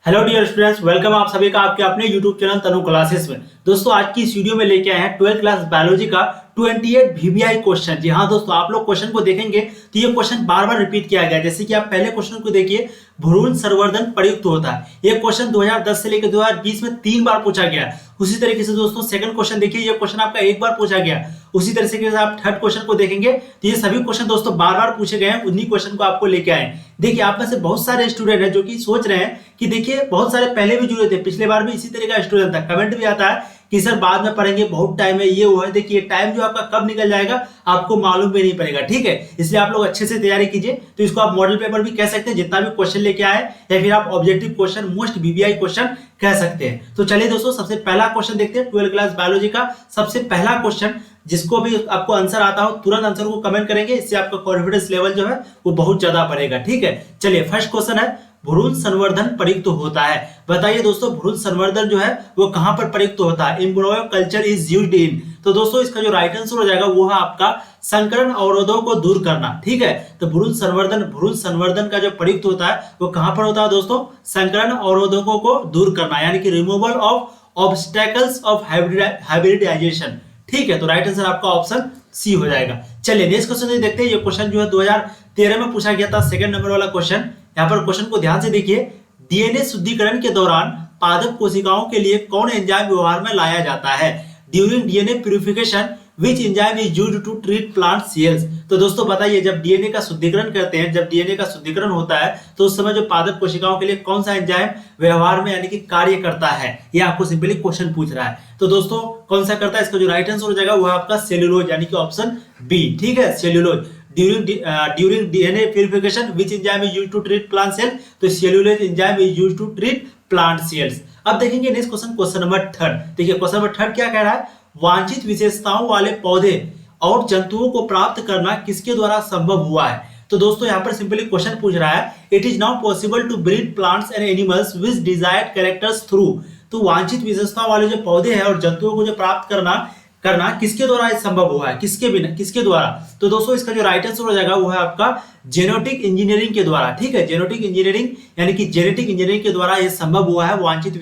Hello dear students, welcome आप सभी का आपके अपने यूट्यूब चैनल तनु क्लासेस में। दोस्तों आज की इस वीडियो में लेके आए हैं 12th क्लास बायोलॉजी का 28 वीवीआई क्वेश्चन। जी हाँ दोस्तों, आप लोग क्वेश्चन को देखेंगे तो ये क्वेश्चन बार बार रिपीट किया गया है। जैसे कि आप पहले क्वेश्चन को देखिए, भ्रूण संवर्धन प्रयुक्त होता है। ये क्वेश्चन 2010 से लेकर 2020 में 3 बार पूछा गया। उसी तरीके से दोस्तों सेकंड क्वेश्चन देखिए, ये क्वेश्चन आपका एक बार पूछा गया। उसी तरीके से आप थर्ड क्वेश्चन को देखेंगे तो ये सभी क्वेश्चन दोस्तों बार बार पूछे गए हैं। उन्हीं क्वेश्चन को आपको लेके आए। देखिए आप में से बहुत सारे स्टूडेंट हैं जो कि सोच रहे हैं कि देखिए बहुत सारे पहले भी जुड़े थे, पिछले बार भी इसी तरह का स्टूडेंट था। कमेंट भी आता है कि सर बाद में पढ़ेंगे, बहुत टाइम है, ये वो है। देखिए टाइम जो आपका कब निकल जाएगा आपको मालूम भी नहीं पड़ेगा, ठीक है। इसलिए आप लोग अच्छे से तैयारी कीजिए। तो इसको आप मॉडल पेपर भी कह सकते हैं, जितना भी क्वेश्चन लेके आए, या फिर आप objective question, most VVI question कह सकते हैं। तो चलिए दोस्तों सबसे पहला क्वेश्चन देखते हैं 12th क्लास बायोलॉजी का सबसे पहला क्वेश्चन। जिसको भी आपको आंसर आता हो तुरंत आंसर को कमेंट करेंगे, इससे आपका कॉन्फिडेंस लेवल जो है वो बहुत ज्यादा बढ़ेगा, ठीक है। चलिए फर्स्ट क्वेश्चन है, भ्रूण संवर्धन प्रयुक्त होता है। बताइए दोस्तों भ्रूण संवर्धन जो है वो कहां पर प्रयुक्त होता है? Embryo culture is used in. तो दोस्तों इसका जो राइट आंसर हो जाएगा वो है आपका संकरण अवरोधों को दूर करना, ठीक है। तो भ्रूण संवर्धन का जो प्रयुक्त होता है वो कहां पर होता है दोस्तों? संकरण अवरोधों को दूर करना, यानी कि removal of obstacles of hybridization, ठीक है। तो राइट आंसर आपका ऑप्शन सी हो जाएगा। चलिए नेक्स्ट क्वेश्चन देखते हैं। ये क्वेश्चन जो है 2013 में पूछा गया था, सेकंड नंबर वाला क्वेश्चन। यहाँ पर क्वेश्चन को ध्यान से देखिए, डीएनए शुद्धिकरण के दौरान पादप कोशिकाओं के लिए कौन एंजाइम व्यवहार में लाया जाता है? During DNA purification which enzyme is used to treat plant cells. तो दोस्तों बताइए जब डीएनए का शुद्धिकरण करते हैं, जब डीएनए का शुद्धिकरण होता है तो उस समय जो पादप कोशिकाओं के लिए कौन सा एंजाइम व्यवहार में यानी कि कार्य करता है, ये आपको सिंपली क्वेश्चन पूछ रहा है। तो दोस्तों कौन सा करता है? इसका जो राइट आंसर हो जाएगा वो है आपका सेल्यूलोज, यानी कि ऑप्शन बी, ठीक है, cellulose. During DNA purification which enzyme is used to treat plant cell, तो cellulose enzyme is used to treat plant cells. अब देखेंगे next question, question number third. देखिए क्वेश्चन नंबर थर्ड क्या कह रहा है? वांछित विशेषताओं वाले पौधे और जंतुओं को प्राप्त करना किसके द्वारा संभव हुआ है? तो दोस्तों यहाँ पर सिंपली क्वेश्चन पूछ रहा है, it is now possible to breed plants and animals with desired characters through. तो वांछित विशेषताओं वाले जो पौधे हैं और जंतुओं को जो प्राप्त करना किसके द्वारा संभव हुआ है? किसके द्वारा? तो दोस्तों इसका जो राइट आंसर हो जाएगा वो है आपका जेनेटिक इंजीनियरिंग के द्वारा, ठीक है। जेनेटिक इंजीनियरिंग यानी कि जेनेटिक इंजीनियरिंग के द्वारा यह संभव हुआ है, वांछित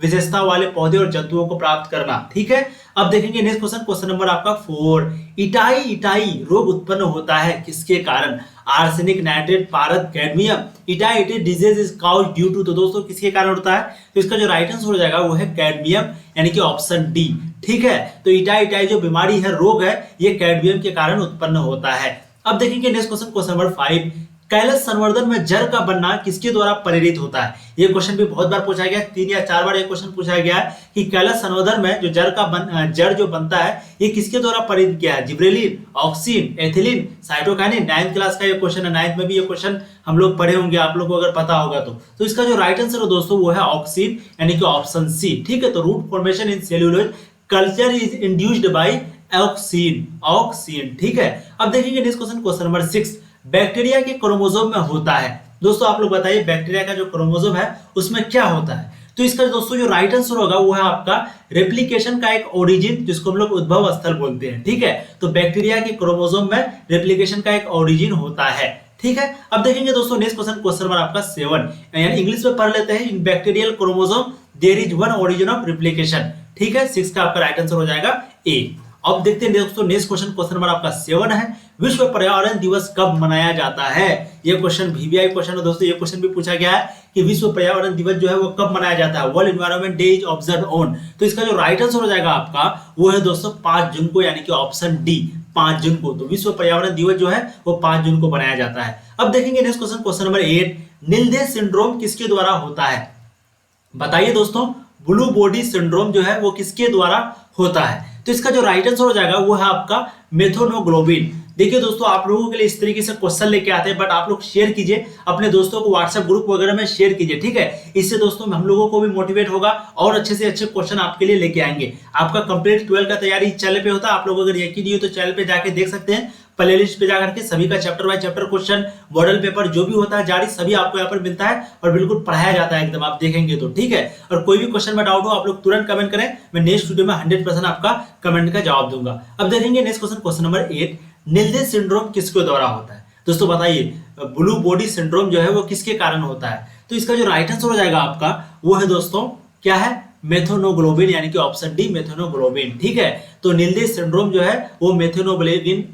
विशेषता वाले पौधे और जंतुओं को प्राप्त करना, ठीक है। अब देखेंगे नेक्स्ट क्वेश्चन, क्वेश्चन नंबर आपका 4। इटाई रोग उत्पन्न होता है किसके कारण? आर्सेनिक, नाइट्रेट, पारद, cadmium. Itai disease is caused due to. तो दोस्तों किसके कारण होता है? तो इसका जो राइट आंसर हो जाएगा वो है कैडमियम, यानी कि ऑप्शन डी, ठीक है। तो इटाई जो बीमारी है, रोग है, ये कैडमियम के कारण उत्पन्न होता है। अब देखेंगे next question, question number 5। Callus संवर्धन में जड़ का बनना किसके द्वारा प्रेरित होता है? ये क्वेश्चन भी बहुत बार पूछा गया, 3 या 4 बार ये क्वेश्चन पूछा गया है कि कैलस संवर्धन में जो जड़ जो बनता है ये किसके द्वारा प्रेरित किया है? Gibberellin, oxygen, ethylene, cytokinin. 9th class का ये क्वेश्चन है, 9th में भी ये क्वेश्चन हम लोग पढ़े होंगे, आप लोग को अगर पता होगा तो इसका जो राइट आंसर है दोस्तों वो है ऑक्सीन, यानी कि ऑप्शन सी, ठीक है। तो root formation in cellulose culture is induced by auxin, ठीक है। अब देखेंगे next question, question number 6। Bacteria के क्रोमोसोम में होता है। दोस्तों आप लोग बताइए बैक्टीरिया का जो क्रोमोसोम है उसमें क्या होता है? तो इसका दोस्तों जो राइट आंसर होगा वो है आपका रेप्लिकेशन का एक ओरिजिन, जिसको हम लोग उद्भव स्थल बोलते हैं, ठीक है। तो बैक्टीरिया के क्रोमोसोम में रेप्लिकेशन का एक ओरिजिन होता है, ठीक है। अब देखेंगे दोस्तों नेक्स्ट क्वेश्चन, क्वेश्चन नंबर आपका 7, यानी इंग्लिश में पढ़ लेते हैं। In bacterial chromosome there is one origin of replication, ठीक है। 6 का आपका राइट आंसर हो जाएगा ए। अब देखते हैं दोस्तों नेक्स्ट क्वेश्चन, क्वेश्चन नंबर आपका 7 है, विश्व पर्यावरण दिवस कब मनाया जाता है? ये क्वेश्चन वीवीआई क्वेश्चन है दोस्तों। ये क्वेश्चन भी पूछा गया है कि विश्व पर्यावरण दिवस जो है वो कब मनाया जाता है? World environment day is observed on. तो इसका जो राइट आंसर हो जाएगा आपका वो है दोस्तों 5 जून को, यानी कि ऑप्शन डी, 5 जून को। तो विश्व पर्यावरण दिवस जो है वो 5 जून को मनाया जाता है। अब देखेंगे नेक्स्ट क्वेश्चन, क्वेश्चन नंबर 8। नीलदेह सिंड्रोम किसके द्वारा होता है? बताइए दोस्तों ब्लू बॉडी सिंड्रोम जो है वो किसके द्वारा होता है? तो इसका जो राइट आंसर हो जाएगा वो है आपका मेथोनोग्लोबिन। देखिए दोस्तों आप लोगों के लिए इस तरीके से क्वेश्चन लेके आते हैं, बट आप लोग शेयर कीजिए अपने दोस्तों को, व्हाट्सएप ग्रुप वगैरह में शेयर कीजिए, ठीक है। इससे दोस्तों हम लोगों को भी मोटिवेट होगा और अच्छे से अच्छे क्वेश्चन आपके लिए लेके आएंगे। आपका कंप्लीट 12 का तैयारी चैनल पे होता है। आप लोग अगर यकीन नहीं हो तो चैनल पे जाके देख सकते हैं, प्लेलिस्ट पे जाकर के सभी का chapter by chapter question, model paper जो भी होता है जारी, सभी आपको यहाँ पर मिलता है और बिल्कुल पढ़ाया जाता है एकदम, आप देखेंगे तो, ठीक है। और कोई भी क्वेश्चन में डाउट हो आप लोग तुरंत कमेंट करें, मैं नेक्स्ट वीडियो में 100% आपका कमेंट का जवाब दूंगा। अब देखेंगे नेक्स्ट क्वेश्चन, क्वेश्चन नंबर 8। नीलदेह सिंड्रोम किसके द्वारा होता है? दोस्तों बताइए ब्लू बॉडी सिंड्रोम जो है वो किसके कारण होता है? तो इसका जो राइट आंसर हो जाएगा आपका वो है दोस्तों क्या है, मेथोनोग्लोबिन, यानी कि ऑप्शन डी मेथोनोग्लोबिन। ठीक है, तो नीलदेह सिंड्रोम जो है वो मेथेनोग्लोबिन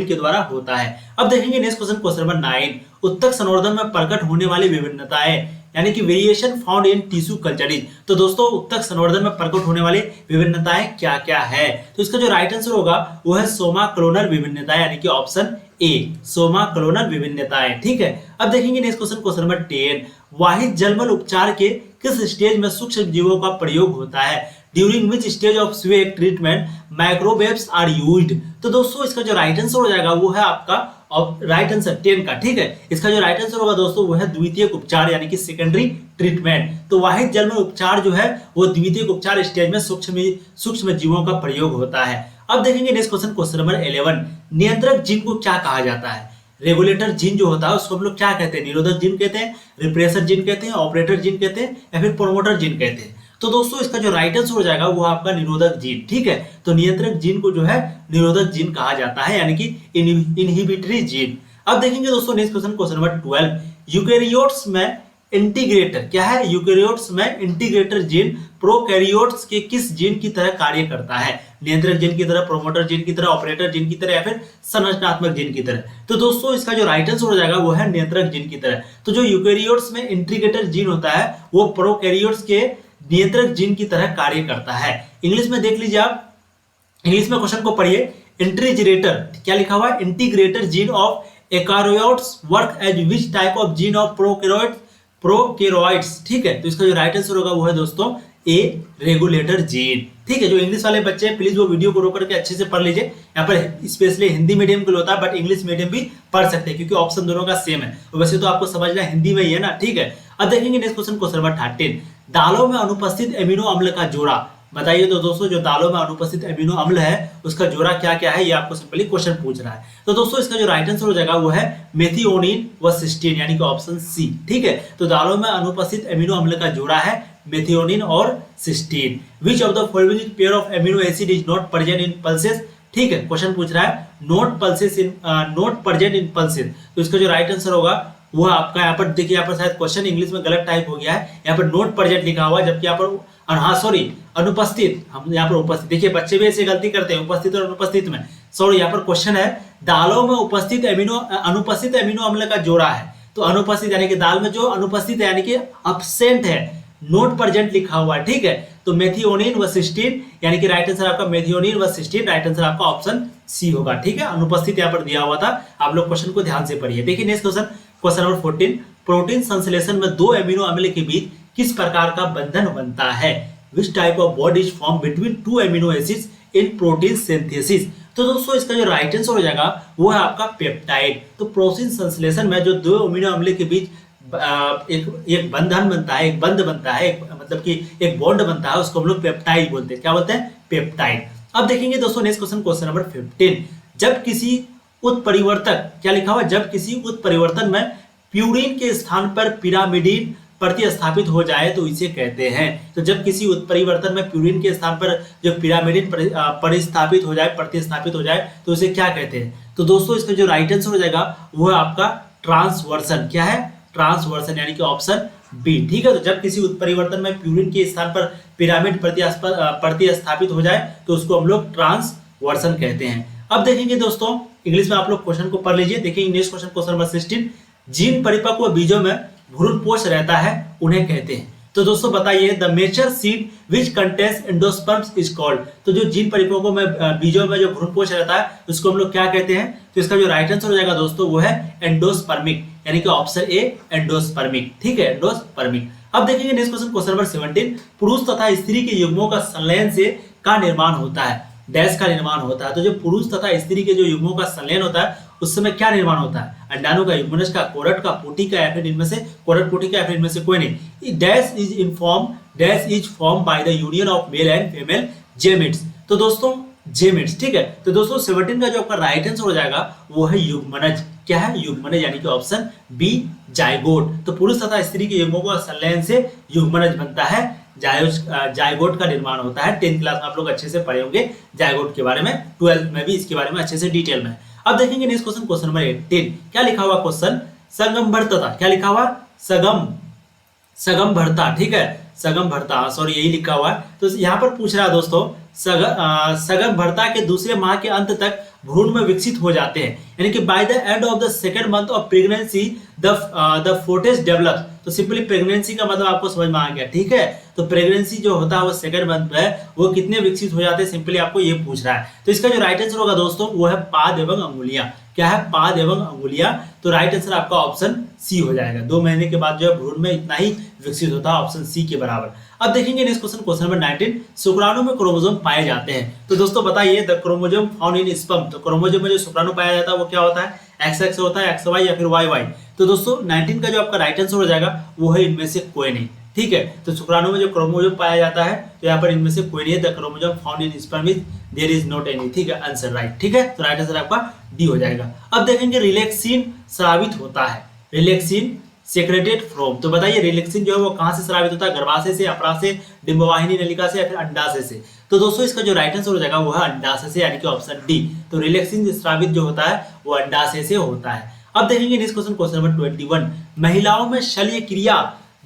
के द्वारा होता है। अब देखेंगे नेक्स्ट क्वेश्चन, क्वेश्चन नंबर 9, उत्तक संवर्धन में प्रकट होने वाली विभिन्नताएं यानी कि variation found in tissue culturing. तो दोस्तों उत्तक संवर्धन में प्रकट होने वाली विभिन्नताएं क्या क्या है, तो इसका जो राइट आंसर होगा वो है सोमा क्लोनल विभिन्नताएं, यानी कि ऑप्शन ए सोमा क्लोनल विभिन्नताएं। ठीक है, अब देखेंगे नेक्स्ट क्वेश्चन, क्वेश्चन नंबर 10, वाहित जलमल उपचार के किस स्टेज में सूक्ष्म जीवों का प्रयोग होता है, during which stage of sewage treatment microwaves are used. तो दोस्तों इसका जो राइट आंसर हो जाएगा वो है आपका राइट आंसर 10 का। ठीक है, इसका जो राइट आंसर होगा दोस्तों वो है द्वितीयक उपचार, यानी कि सेकेंडरी ट्रीटमेंट। तो वाहित जलमल उपचार जो है वो द्वितीयक उपचार स्टेज में सूक्ष्म जीवों का प्रयोग होता है। अब देखेंगे नेक्स्ट क्वेश्चन, क्वेश्चन नंबर 11, नियंत्रक जीन को क्या कहा जाता है, रेगुलेटर जीन जो होता है उसको हम लोग क्या कहते हैं, निरोधक जीन कहते हैं, रिप्रेसर जीन कहते हैं, ऑपरेटर जीन कहते हैं, या फिर प्रोमोटर जीन कहते हैं। तो दोस्तों इसका जो राइट आंसर हो जाएगा वो आपका निरोधक जीन। ठीक है, तो नियंत्रक जीन को जो है निरोधक जीन कहा जाता है, यानी कि इनहिबिटरी जीन। अब देखेंगे दोस्तों next question, question number 12, eukaryotes में इंटीग्रेटर क्या है, यूकेरियोट्स में इंटीग्रेटर जीन प्रोकैरियोट्स के किस जीन की तरह कार्य करता है, नियंत्रक जीन की तरह, प्रोमोटर जीन की तरह, ऑपरेटर जीन की तरह, या फिर संरचनात्मक जीन की तरह। तो दोस्तों इसका जो राइट आंसर हो जाएगा वो है नियंत्रक जीन की तरह। तो जो यूकेरियोट्स में इंटीग्रेटर जीन होता है वो प्रोकैरियोट्स के नियंत्रक जीन की तरह कार्य करता है। इंग्लिश में देख लीजिए आप, इंग्लिश में क्वेश्चन को पढ़िए, इंटीग्रेटर क्या लिखा हुआ है, integrator gene of eukaryotes work as which type of gene of prokaryotes. ठीक है, तो इसका जो राइट आंसर होगा वो है दोस्तों ए रेगुलेटर जीन। ठीक है, जो इंग्लिश वाले बच्चे हैं प्लीज वो वीडियो को रोक करके अच्छे से पढ़ लीजिए। यहाँ पर स्पेशली हिंदी मीडियम के लिए होता है बट इंग्लिश मीडियम भी पढ़ सकते हैं क्योंकि ऑप्शन दोनों का सेम है। वैसे तो आपको समझना हिंदी में ही है ना। ठीक है, अब देखेंगे नेक्स्ट क्वेश्चन, क्वेश्चन नंबर 13, दालों में अनुपस्थित एमिनो अम्ल का जोड़ा बताइए। तो दोस्तों जो दालों में अनुपस्थित एमिनो अम्ल है उसका जोड़ा क्या क्या है, ये आपको सिंपली क्वेश्चन पूछ रहा है। तो दोस्तों इसका जो राइट आंसर हो जाएगा वो है मेथिओनिन व सिस्टीन, यानी कि ऑप्शन सी। ठीक है, तो दालों में अनुपस्थित एमिनो अम्ल का जोड़ा है मेथिओनिन और cysteine. Which of the following pair of amino acid is not present in pulses. ठीक है, क्वेश्चन पूछ रहा है नॉट प्रेजेंट इन पल्सेस, तो इसका जो राइट आंसर होगा वो आपका, यहाँ पर देखिए, यहाँ पर शायद क्वेश्चन इंग्लिश में गलत टाइप हो गया है, यहाँ पर नोट प्रेजेंट लिखा हुआ है, जबकि यहाँ पर हाँ सॉरी अनुपस्थित, हम यहाँ पर उपस्थित, देखिए बच्चे भी ऐसे गलती करते हैं उपस्थित और अनुपस्थित में। सॉरी, यहाँ पर क्वेश्चन है दालों में अनुपस्थित एमिनो अम्ल का जोड़ा है, तो अनुपस्थित यानी कि दाल में जो अनुपस्थित है यानी कि अब्सेंट है, नोट प्रेजेंट लिखा हुआ है। ठीक है, तो मेथिओनिन व सिस्टीन, यानी कि राइट आंसर आपका मेथिओनिन व सिस्टीन, राइट आंसर आपका ऑप्शन सी होगा। ठीक है, अनुपस्थित यहाँ पर दिया हुआ था, आप लोग क्वेश्चन को ध्यान से पढ़िए। देखिए next question, question number 14, protein संश्लेषण में दो एमिनो अम्ल के बीच किस प्रकार का बंधन बनता है, विच type of bond is form between two amino acids in protein synthesis. तो दोस्तों इसका जो राइट आंसर हो जाएगा वो है आपका पेप्टाइड। तो प्रोटीन संश्लेषण में जो दो एमिनो अम्ल के बीच एक बंधन बनता है, एक बंध बनता है, मतलब कि एक बॉन्ड बनता है, उसको हम लोग पेप्टाइड बोलते हैं। क्या बोलते हैं, पेप्टाइड। अब देखेंगे दोस्तों नेक्स्ट क्वेश्चन, क्वेश्चन नंबर 15, जब किसी उत्परिवर्तक क्या लिखा हुआ, जब किसी उत्परिवर्तन में प्यूरिन के स्थान पर पिरामिडिन प्रतिस्थापित हो जाए तो इसे कहते हैं। तो जब किसी उत्परिवर्तन में प्यूरिन के स्थान पर जो पिरामिडिन प्रतिस्थापित हो जाए तो इसे क्या कहते हैं। तो दोस्तों इसका जो राइट आंसर हो जाएगा वो है आपका ट्रांसवर्सन। क्या है, ट्रांसवर्सन, यानी कि ऑप्शन बी। ठीक है, तो जब किसी उत्परिवर्तन में प्यूरिन के स्थान पर पिरामिड प्रतिस्थापित हो जाए तो उसको हम लोग ट्रांसवर्सन कहते हैं। अब देखेंगे दोस्तों इंग्लिश में आप लोग क्वेश्चन को पढ़ लीजिए। देखिए next question, question number 16, gene परिपक्व बीजों में भ्रूणपोष रहता है उन्हें कहते हैं। तो दोस्तों बताइए, the mature seed which contains endosperms is called. तो जो जीन परिपक्व में बीजों में जो भ्रूणपोष रहता है उसको हम लोग क्या कहते हैं। तो इसका जो राइट आंसर हो जाएगा दोस्तों वो है एंडोस्पर्मिक, यानी कि ऑप्शन ए एंडोस्पर्मिक। ठीक है, एंडोस्पर्मिक। अब देखेंगे नेक्स्ट क्वेश्चन, क्वेश्चन नंबर 17, पुरुष तथा स्त्री के युग्मों का संलयन से का निर्माण होता है, डैश का निर्माण होता है। तो जो पुरुष तथा स्त्री के जो युग्मों का संलयन होता है उस समय क्या निर्माण होता है, अंडाणु का, युग्मनज का, कोरट का, पुटी का, या फिर इनमें से कोरट पुटी का, या फिर इनमें से कोई नहीं। Dash is form by the union of male and female gametes. तो दोस्तों जेमिट्स। ठीक है, तो दोस्तों 17 का जो आपका राइट आंसर हो जाएगा वो है युग्मनज। क्या है, युग्मनज, यानी कि ऑप्शन बी जाइगोट। तो पुरुष तथा स्त्री के युग्मों का संलयन से युग्मनज बनता है, जाइगोट का निर्माण होता है। 10th क्लास में आप लोग अच्छे से पढ़े होंगे जाइगोट के बारे में, 12th में भी इसके बारे में अच्छे से डिटेल में। अब देखेंगे नेक्स्ट क्वेश्चन, क्वेश्चन नंबर 18, क्या लिखा हुआ क्वेश्चन, संगमवर्तता, क्या लिखा हुआ, सगम सगम भरता, ठीक है, सगम भरता, सॉरी यही लिखा हुआ है। तो यहाँ पर पूछ रहा है दोस्तों, सगम भरता के दूसरे माह के अंत तक भ्रूण में विकसित हो जाते हैं, यानी कि by the end of the second month of pregnancy the footage develop. तो सिंपली प्रेगनेंसी का मतलब आपको समझ में आ गया, ठीक है। तो प्रेगनेंसी जो होता है वो सेकेंड मंथ में वो कितने विकसित हो जाते हैं, सिंपली आपको ये पूछ रहा है। तो इसका जो राइट आंसर होगा दोस्तों वो है पाद एवं अंगुलियां। क्या है? पाद एवं अंगुलियां। तो राइट आंसर आपका ऑप्शन सी हो जाएगा। 2 महीने के बाद जो है भ्रूण में इतना ही विकसित होता है, ऑप्शन सी के बराबर। अब देखेंगे नेक्स्ट क्वेश्चन, क्वेश्चन नंबर 19, शुक्राणु में क्रोमोसोम पाए जाते हैं। तो दोस्तों बताइए, the chromosome found in sperm. तो क्रोमोसोम में जो शुक्राणु पाया जाता है वो क्या होता है? XX होता है, XY या फिर YY। तो दोस्तों 19 का जो आपका राइट आंसर हो जाएगा वो है इनमें से कोई नहीं, ठीक है। तो शुक्राणु में जो क्रोमोसोम पाया जाता है तो यहाँ पर इनमें से कोई नहीं है। The chromosome found in sperm is there is not any, ठीक है, आंसर राइट, ठीक है। तो राइट आंसर आपका डी हो जाएगा। अब देखेंगे रिलैक्सिन स्रावित होता है, रिलैक्सिन सेक्रेटेड फ्रॉम। तो बताइए रिलैक्सिन जो है वो कहां से स्रावित होता है? गर्भाशय से, अपराशय, डिंबवाहिनी नलिका से या फिर अंडाशय से? तो दोस्तों इसका जो राइट आंसर हो जाएगा वो है अंडाशय से, यानी कि ऑप्शन डी। तो रिलैक्सिन स्रावित जो होता है वो अंडाशय से होता है। अब देखेंगे नेक्स्ट क्वेश्चन, क्वेश्चन नंबर 21, महिलाओं में शल्य क्रिया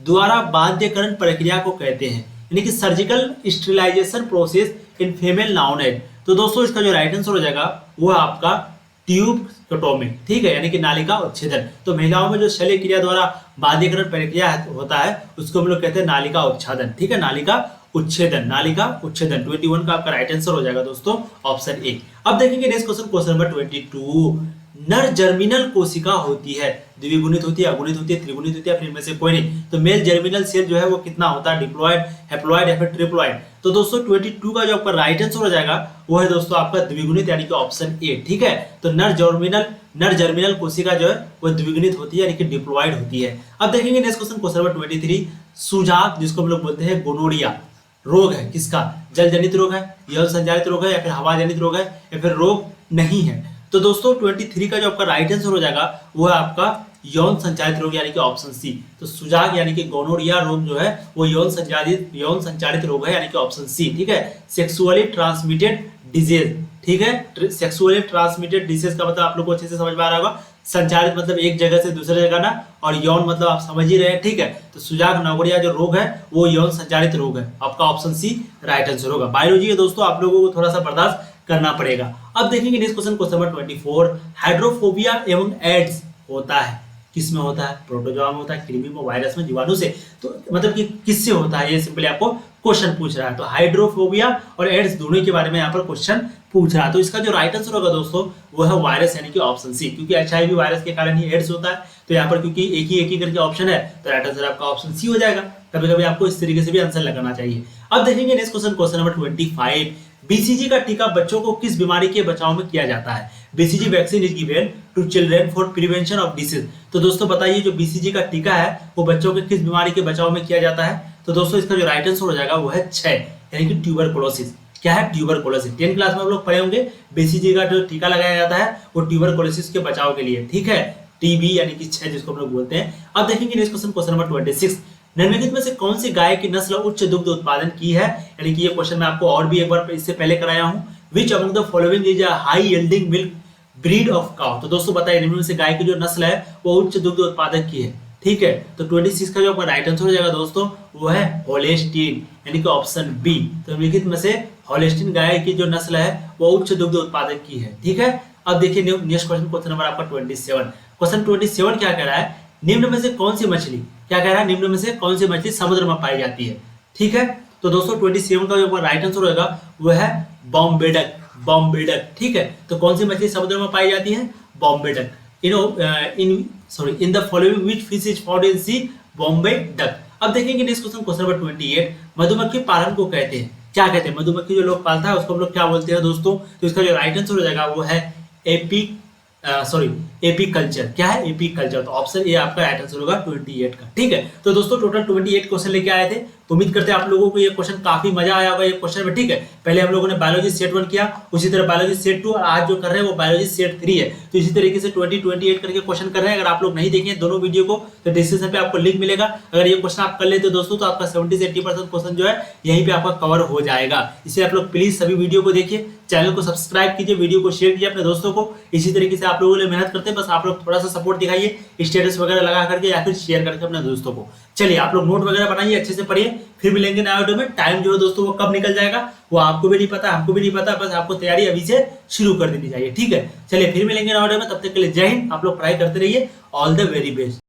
द्वारा बाध्यकरण प्रक्रिया को कहते हैं, यानी कि surgical sterilisation process in female known. तो दोस्तों इसका जो राइट आंसर हो जाएगा वो है आपका ट्यूबक्टोमी, ठीक है, यानी कि नालिका उच्छेदन। तो महिलाओं में जो शल्य क्रिया द्वारा बाध्यकरण प्रक्रिया होता है उसको हम लोग कहते हैं नालिका उच्छेदन, ठीक है, नालिका उच्छेदन, नालिका उच्छेदन। 21 का आपका राइट आंसर हो जाएगा दोस्तों ऑप्शन ए। अब देखेंगे नेक्स्ट क्वेश्चन, क्वेश्चन नंबर 22, नर जर्मिनल कोशिका होती है, द्विगुणित होती है, अगुणित होती है, त्रिगुणित होती है, फिर इनमें से कोई नहीं। तो मेल जर्मिनल सेल जो है वो कितना होता है? डिप्लॉयड, हैप्लॉयड या फिर ट्रिप्लॉयड? तो दोस्तों 22 का जो आपका राइट आंसर हो जाएगा वो है दोस्तों आपका द्विगुणित, यानी कि ऑप्शन ए, ठीक है। तो नर जर्मिनल कोशिका जो है वो द्विगुणित होती है, यानी कि डिप्लॉयड होती है। अब देखेंगे नेक्स्ट क्वेश्चन, क्वेश्चन नंबर 23, सुजाक जिसको हम लोग बोलते हैं गोनोरिया रोग है, किसका? जल जनित रोग है, यौन संचालित रोग है या फिर हवा जनित रोग है या फिर रोग नहीं है? तो दोस्तों 23 का जो आपका राइट आंसर हो जाएगा वो है आपका यौन संचालित रोग, यानी कि ऑप्शन सी। तो सुजाक यानी कि गोनोरिया रोग जो है वो यौन संचालित रोग है, यानी कि ऑप्शन सी, ठीक है। सेक्सुअली ट्रांसमिटेड डिजीज, ठीक है, सेक्सुअली ट्रांसमिटेड डिजीज का मतलब आप लोग को अच्छे से समझ में आ रहा होगा। संचालित मतलब एक जगह से दूसरे जगह ना, और यौन मतलब आप समझ ही रहे हैं, ठीक है। तो सुजाक गोनोरिया जो रोग है वो यौन संचालित रोग है, आपका ऑप्शन सी राइट आंसर होगा। बायोलॉजी है दोस्तों, आप लोगों को थोड़ा सा बर्दाश्त करना पड़ेगा। अब देखेंगे next question, question number 24, hydrophobia एवं एड्स होता है, किस में होता है? प्रोटोजोआ में होता है, कृमि में, वायरस में, जीवाणु से? तो मतलब कि किससे होता है, ये सिंपली आपको क्वेश्चन पूछ रहा है। तो हाइड्रोफोबिया और एड्स दोनों के बारे में यहाँ पर क्वेश्चन पूछ रहा है। तो इसका जो राइट आंसर होगा दोस्तों वो है वायरस, यानी कि ऑप्शन सी, क्योंकि HIV वायरस के कारण ही एड्स होता है। तो यहाँ पर क्योंकि एक ही करके ऑप्शन है तो राइट आंसर आपका ऑप्शन सी हो जाएगा। कभी कभी आपको इस तरीके से भी आंसर लगाना चाहिए। अब देखेंगे next question, question number 25, BCG का टीका बच्चों को किस बीमारी के बचाव में किया जाता है? BCG vaccine is given to children for prevention of disease. तो दोस्तों बताइए जो BCG का टीका है वो बच्चों के किस बीमारी के बचाव में किया जाता है? तो दोस्तों इसका जो राइट आंसर हो जाएगा वो है 6, यानी कि ट्यूबरकुलोसिस। क्या है? ट्यूबरकुलोसिस। 10 क्लास में हम लोग पढ़े होंगे, BCG का जो टीका लगाया जाता है वो ट्यूबरकुलोसिस के बचाव के लिए, ठीक है, TB यानी कि 6 जिसको हम लोग बोलते हैं। अब देखेंगे नेक्स्ट क्वेश्चन, क्वेश्चन नंबर 26, निम्नलिखित में से कौन सी गाय की नस्ल उच्च दुग्ध उत्पादन की है? यानी कि ये क्वेश्चन मैं आपको और भी एक बार इससे पहले कराया हूं। Which among the following is a high yielding milk breed of cow? तो दोस्तों बताइए निम्न में से गाय की जो नस्ल है वो उच्च दुग्ध उत्पादक की है, ठीक है। तो 26 का जो आपका राइट आंसर हो जाएगा दोस्तों वो है होलेस्टीन, यानी कि ऑप्शन बी। तो निम्नलिखित में से होलेस्टीन गाय की जो नस्ल है वो उच्च दुग्ध उत्पादक की है, ठीक है। अब देखिए नेक्स्ट क्वेश्चन, क्वेश्चन नंबर आपका 27। क्वेश्चन 27 क्या कह रहा है? निम्न में से कौन सी मछली, क्या कह रहा है, निम्न में से कौन सी मछली समुद्र में पाई जाती है, ठीक है। तो दोस्तों 27 का जो राइट आंसर होगा वो है बॉम्बे डक, बॉम्बे डक, ठीक है। तो कौन सी मछली समुद्र में पाई जाती है? Bombay duck. In the following which fish is found in sea? Bombay duck. अब देखेंगे नेक्स्ट क्वेश्चन, क्वेश्चन नंबर 28, मधुमक्खी पालन को कहते हैं, क्या कहते हैं? मधुमक्खी जो लोग पालता है उसको हम लोग क्या बोलते हैं दोस्तों? तो इसका जो राइट आंसर हो जाएगा वो है एपीकल्चर। क्या है? एपीकल्चर। तो ऑप्शन ए आपका राइट आंसर होगा 28 का, ठीक है। तो दोस्तों टोटल 28 क्वेश्चन लेके आए थे। उम्मीद करते हैं आप लोगों को ये क्वेश्चन काफी मजा आया होगा ये क्वेश्चन में, ठीक है। पहले हम लोगों ने बायोलॉजी सेट 1 किया, उसी तरह बायोलॉजी सेट 2 और आज जो कर रहे हैं वो बायोलॉजी सेट 3 है। तो इसी तरीके से 28 करके क्वेश्चन कर रहे हैं। अगर आप लोग नहीं देखें दोनों वीडियो को तो डिस्क्रिप्शन पे आपको लिंक मिलेगा। अगर ये क्वेश्चन आप कर लेते हो दोस्तों तो आपका 70 से 80% क्वेश्चन जो है यहीं पे आपका कवर हो जाएगा। इसलिए आप लोग प्लीज सभी वीडियो को देखिए, चैनल को सब्सक्राइब कीजिए, वीडियो को शेयर कीजिए अपने दोस्तों को। इसी तरीके से आप लोगों ने मेहनत करते सकते, बस आप लोग थोड़ा सा सपोर्ट दिखाइए स्टेटस वगैरह लगा करके या फिर शेयर करके अपने दोस्तों को। चलिए आप लोग नोट वगैरह बनाइए, अच्छे से पढ़िए, फिर मिलेंगे नया वीडियो में। टाइम जो है दोस्तों वो कब निकल जाएगा वो आपको भी नहीं पता, हमको भी नहीं पता, बस आपको तैयारी अभी से शुरू कर देनी चाहिए, ठीक है। चलिए फिर मिलेंगे नया वीडियो में, तब तक के लिए जय हिंद। आप लोग पढ़ाई करते रहिए, ऑल द वेरी बेस्ट।